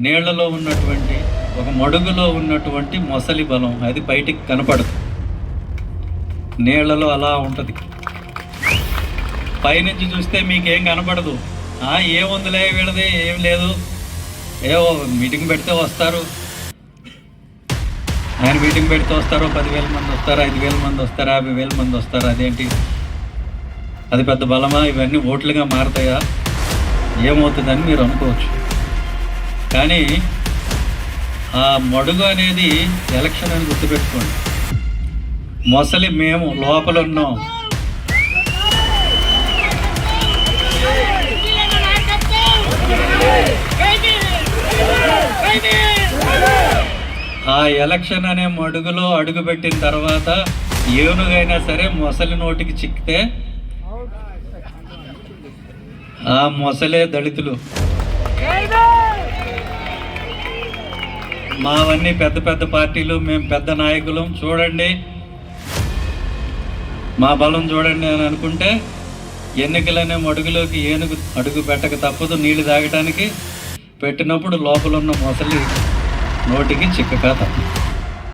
నీళ్లలో ఉన్నటువంటి ఒక మడుగులో ఉన్నటువంటి మొసలి బలం అది బయటికి కనపడదు. నీళ్లలో అలా ఉంటుంది. పైనుంచి చూస్తే మీకేం కనపడదు. ఏముందిలే వీళ్ళది, ఏం లేదు, ఏవో మీటింగ్ పెడితే వస్తారు, ఆయన మీటింగ్ పెడితే వస్తారు, 10,000 మంది వస్తారు, 5,000 మంది వస్తారు, 50,000 మంది వస్తారు. అదేంటి, అది పెద్ద బలమా? ఇవన్నీ ఓట్లుగా మారతాయా? ఏమవుతుందని మీరు అనుకోవచ్చు. కానీ ఆ మడుగు అనేది ఎలక్షన్ అని గుర్తుపెట్టుకోండి. మొసలి మేము లోపల ఉన్నాం. ఆ ఎలక్షన్ అనే మడుగులో అడుగుపెట్టిన తర్వాత ఏనుగైనా సరే మొసలి నోటికి చిక్కితే ఆ మొసలే దళితులు. మావన్నీ పెద్ద పెద్ద పార్టీలు, మేము పెద్ద నాయకులు, చూడండి మా బలం చూడండి అని అనుకుంటే ఎన్నికలనే మడుగులోకి ఏనుగు అడుగు పెట్టక తప్పదు. నీళ్లు తాగటానికి పెట్టినప్పుడు లోపల ఉన్న మొసలి నోటికి చిక్కక తప్పదు.